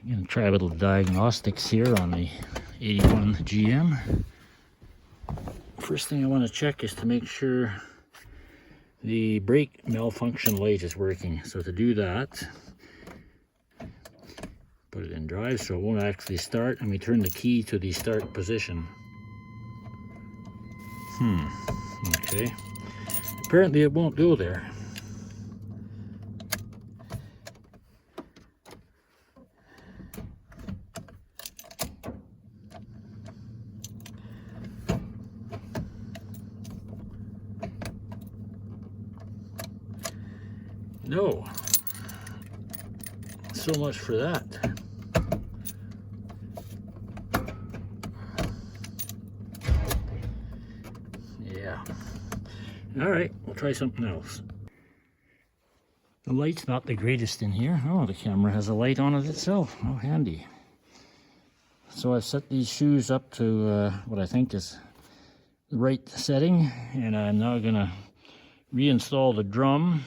I'm going to try a little diagnostics here on the 81 GM. First thing I want to check is to make sure the brake malfunction light is working. So to do that, put it in drive so it won't actually start, and we turn the key to the start position. Okay. Apparently it won't go there. No. So much for that. Yeah. All right, we'll try something else. The light's not the greatest in here. Oh, the camera has a light on it itself. Oh, handy. So I've set these shoes up to what I think is the right setting, and I'm now gonna reinstall the drum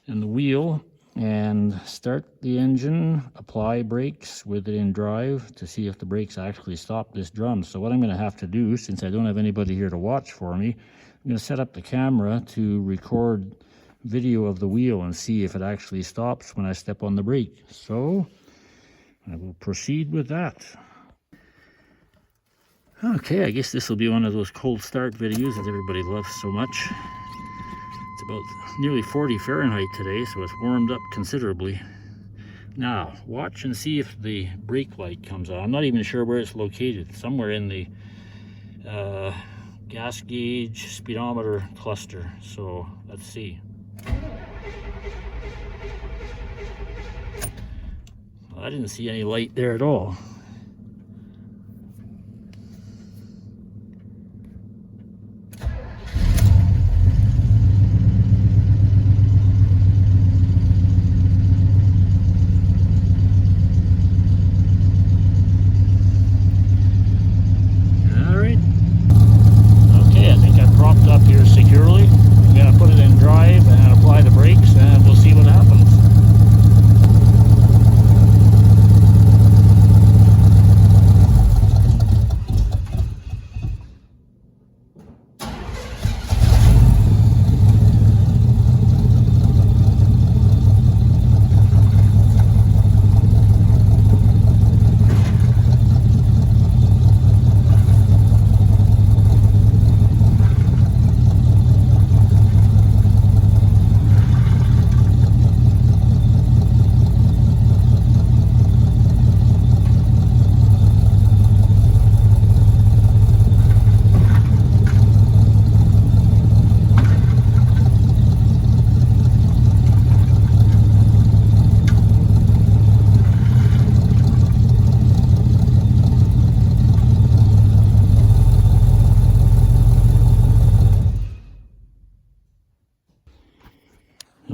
and the wheel and start the engine, apply brakes with it in drive to see if the brakes actually stop this drum. So what I'm going to have to do, since I don't have anybody here to watch for me, I'm going to set up the camera to record video of the wheel and see if it actually stops when I step on the brake. So I will proceed with that. Okay, I guess this will be one of those cold start videos that everybody loves so much. It's about nearly 40 Fahrenheit today, so it's warmed up considerably. Now, watch and see if the brake light comes on. I'm not even sure where it's located. Somewhere in the gas gauge speedometer cluster. So, let's see. Well, I didn't see any light there at all.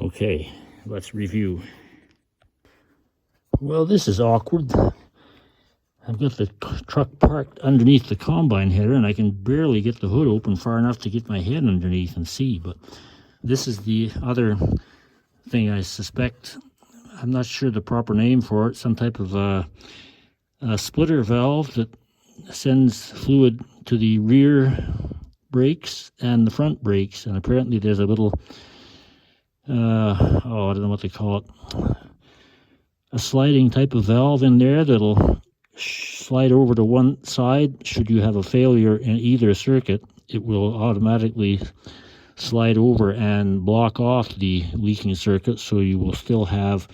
Okay, let's review. Well, this is awkward. I've got the truck parked underneath the combine header, and I can barely get the hood open far enough to get my head underneath and see. But this is the other thing I suspect. I'm not sure the proper name for it. Some type of a splitter valve that sends fluid to the rear brakes and the front brakes. And apparently there's a little I don't know what they call it, a sliding type of valve in there that'll slide over to one side. Should you have a failure in either circuit, it will automatically slide over and block off the leaking circuit, so you will still have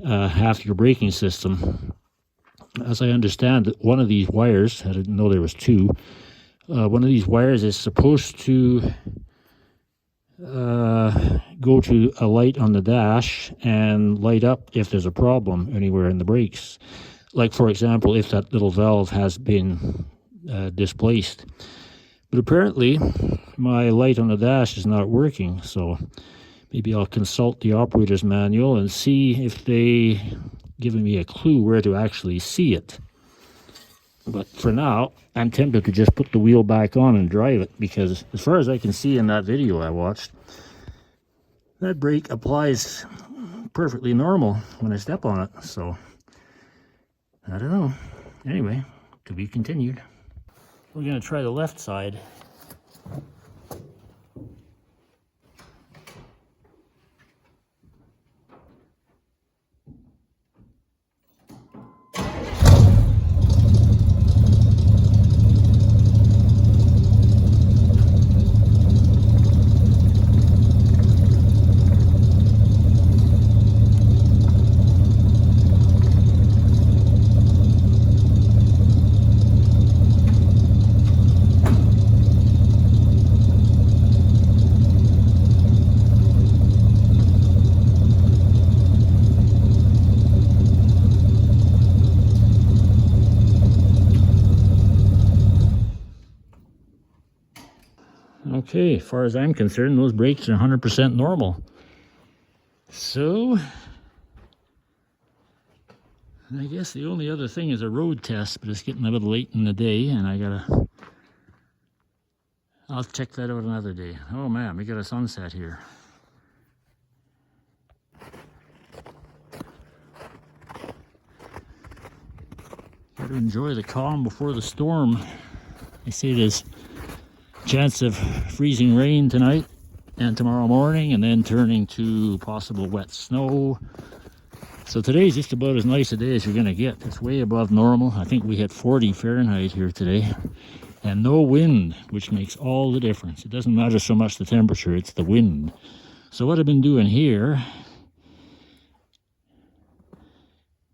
half your braking system. As I understand it, one of these wires, I didn't know there was two, one of these wires is supposed to go to a light on the dash and light up if there's a problem anywhere in the brakes. Like, for example, if that little valve has been displaced. But apparently my light on the dash is not working, so maybe I'll consult the operator's manual and see if they given me a clue where to actually see it. But for now, I'm tempted to just put the wheel back on and drive it, because as far as I can see in that video I watched, that brake applies perfectly normal when I step on it. So I don't know. Anyway, to be continued. We're going to try the left side. Okay, as far as I'm concerned, those brakes are 100% normal. So, I guess the only other thing is a road test, but it's getting a little late in the day, and I'll check that out another day. Oh man, we got a sunset here. Got to enjoy the calm before the storm. They say there's chance of freezing rain tonight and tomorrow morning, and then turning to possible wet snow. So today's just about as nice a day as you're going to get. It's way above normal. I think we hit 40 Fahrenheit here today. And no wind, which makes all the difference. It doesn't matter so much the temperature, it's the wind. So what I've been doing here,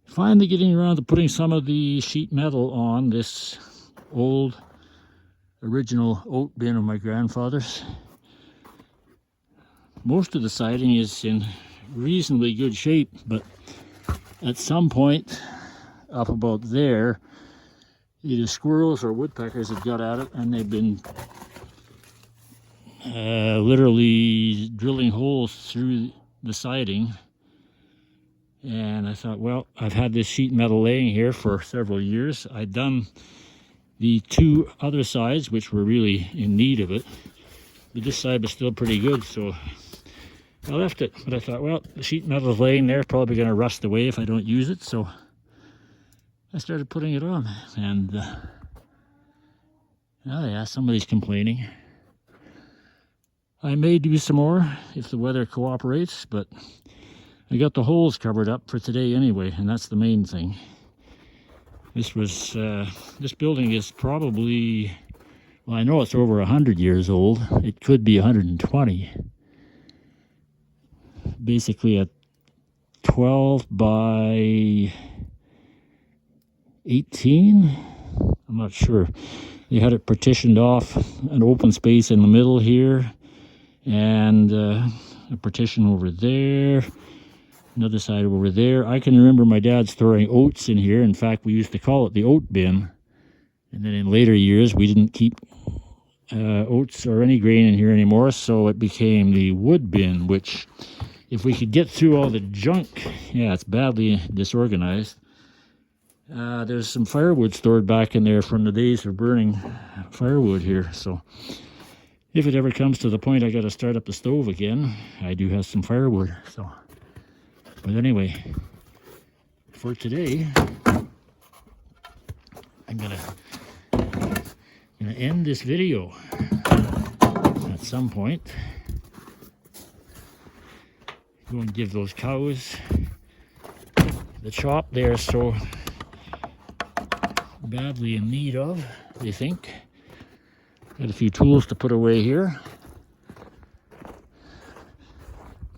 finally getting around to putting some of the sheet metal on this old original oat bin of my grandfather's. Most of the siding is in reasonably good shape, but at some point up about there, either squirrels or woodpeckers have got at it, and they've been literally drilling holes through the siding. And I thought, well, I've had this sheet metal laying here for several years. I'd done the two other sides, which were really in need of it, but this side was still pretty good, so I left it. But I thought, well, the sheet metal is laying there, probably going to rust away if I don't use it, so I started putting it on. And oh yeah, somebody's complaining. I may do some more if the weather cooperates, but I got the holes covered up for today anyway, and that's the main thing. This building is probably, well, I know it's over 100 years old. It could be 120. Basically a 12 by 18? I'm not sure. They had it partitioned off, an open space in the middle here, and a partition over there. Another side over there. I can remember my dad storing oats in here. In fact, we used to call it the oat bin. And then in later years, we didn't keep oats or any grain in here anymore, so it became the wood bin, which, if we could get through all the junk, yeah, it's badly disorganized. There's some firewood stored back in there from the days of burning firewood here, so if it ever comes to the point I got to start up the stove again, I do have some firewood, so... But anyway, for today, I'm gonna end this video at some point. Go and give those cows the chop they're so badly in need of, they think. Got a few tools to put away here.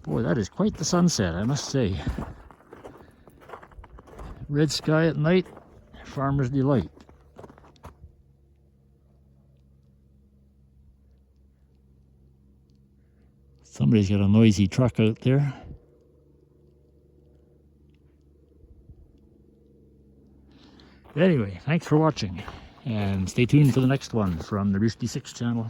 Boy, that is quite the sunset, I must say. Red sky at night, farmer's delight. Somebody's got a noisy truck out there. Anyway, thanks for watching, and stay tuned for the next one from the Roosty 6 channel.